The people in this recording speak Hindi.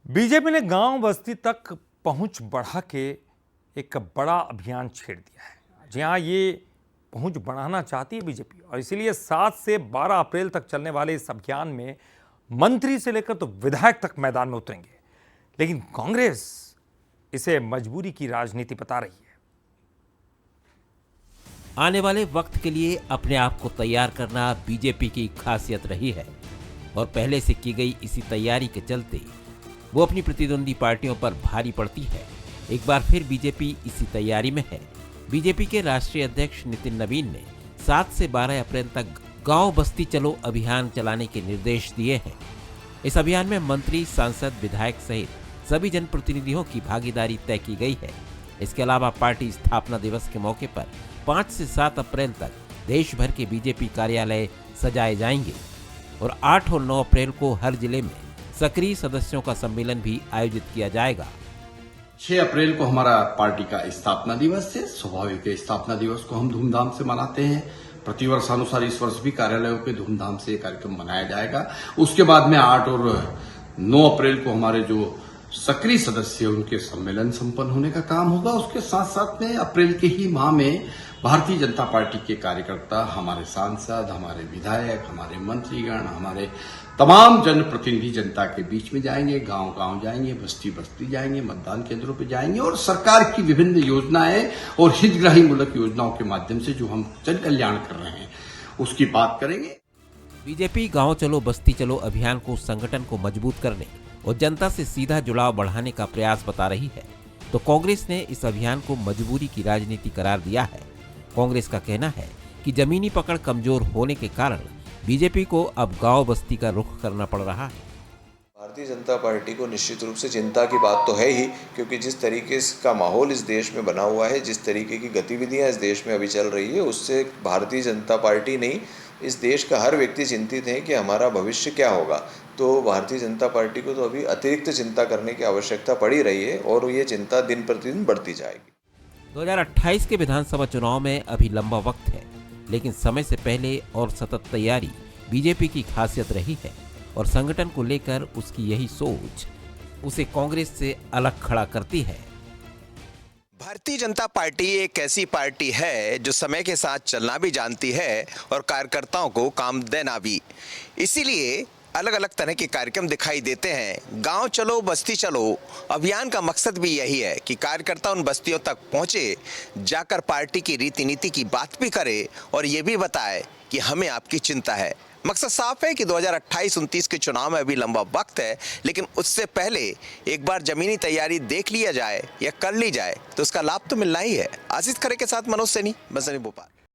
बीजेपी ने गांव बस्ती तक पहुंच बढ़ा के एक बड़ा अभियान छेड़ दिया है। जी हां, ये पहुंच बढ़ाना चाहती है बीजेपी और इसीलिए 7 से 12 अप्रैल तक चलने वाले इस अभियान में मंत्री से लेकर तो विधायक तक मैदान में उतरेंगे। लेकिन कांग्रेस इसे मजबूरी की राजनीति बता रही है। आने वाले वक्त के लिए अपने आप को तैयार करना बीजेपी की खासियत रही है और पहले से की गई इसी तैयारी के चलते वो अपनी प्रतिद्वंदी पार्टियों पर भारी पड़ती है। एक बार फिर बीजेपी इसी तैयारी में है। बीजेपी के राष्ट्रीय अध्यक्ष नितिन नवीन ने 7 से 12 अप्रैल तक गांव बस्ती चलो अभियान चलाने के निर्देश दिए हैं। इस अभियान में मंत्री, सांसद, विधायक सहित सभी जनप्रतिनिधियों की भागीदारी तय की गई है। इसके अलावा पार्टी स्थापना दिवस के मौके पर 5 से 7 अप्रैल तक देश भर के बीजेपी कार्यालय सजाए जाएंगे और 8 और 9 अप्रैल को हर जिले में सक्रिय सदस्यों का सम्मेलन भी आयोजित किया जाएगा। 6 अप्रैल को हमारा पार्टी का स्थापना दिवस है। स्वाभाविक है, स्थापना दिवस को हम धूमधाम से मनाते हैं। प्रतिवर्ष अनुसार इस वर्ष भी कार्यालयों पे धूमधाम से कार्यक्रम मनाया जाएगा। उसके बाद में 8 और 9 अप्रैल को हमारे जो सक्रिय सदस्य उनके सम्मेलन संपन्न होने का काम होगा। उसके साथ साथ में अप्रैल के ही माह में भारतीय जनता पार्टी के कार्यकर्ता, हमारे सांसद, हमारे विधायक, हमारे मंत्रीगण, हमारे तमाम जनप्रतिनिधि जनता के बीच में जाएंगे, गांव-गांव जाएंगे, बस्ती-बस्ती जाएंगे, मतदान केंद्रों पर जाएंगे और सरकार की विभिन्न योजनाएं और हितग्राही मूलक योजनाओं के माध्यम से जो हम जन कल्याण कर रहे हैं उसकी बात करेंगे। बीजेपी गांव चलो बस्ती चलो अभियान को संगठन को मजबूत करने और जनता से सीधा जुड़ाव बढ़ाने का प्रयास बता रही है, तो कांग्रेस ने इस अभियान को मजबूरी की राजनीति करार दिया है। कांग्रेस का कहना है कि जमीनी पकड़ कमजोर होने के कारण बीजेपी को अब गांव बस्ती का रुख करना पड़ रहा है। भारतीय जनता पार्टी को निश्चित रूप से चिंता की बात तो है ही, क्योंकि जिस तरीके का माहौल इस देश में बना हुआ है, जिस तरीके की गतिविधियां इस देश में अभी चल रही है, उससे भारतीय जनता पार्टी नहीं, इस देश का हर व्यक्ति चिंतित है कि हमारा भविष्य क्या होगा। तो भारतीय जनता पार्टी को तो अभी अतिरिक्त चिंता करने की आवश्यकता पड़ी रही है और ये चिंता दिन प्रतिदिन बढ़ती जाएगी। 2028 के विधानसभा चुनाव में अभी लंबा वक्त है, लेकिन समय से पहले और सतत तैयारी बीजेपी की खासियत रही है और संगठन को लेकर उसकी यही सोच उसे कांग्रेस से अलग खड़ा करती है। भारतीय जनता पार्टी एक ऐसी पार्टी है जो समय के साथ चलना भी जानती है और कार्यकर्ताओं को काम देना भी। इसीलिए अलग अलग तरह के कार्यक्रम दिखाई देते हैं। गांव चलो बस्ती चलो अभियान का मकसद भी यही है कि कार्यकर्ता उन बस्तियों तक पहुंचे, जाकर पार्टी की रीति नीति की बात भी करे और ये भी बताए कि हमें आपकी चिंता है। मकसद साफ है कि 2028-29 के चुनाव में अभी लंबा वक्त है, लेकिन उससे पहले एक बार जमीनी तैयारी देख लिया जाए या कर ली जाए तो उसका लाभ तो मिलना ही है। आशीष खरे के साथ मनोज सैनी, बसनी भोपाल।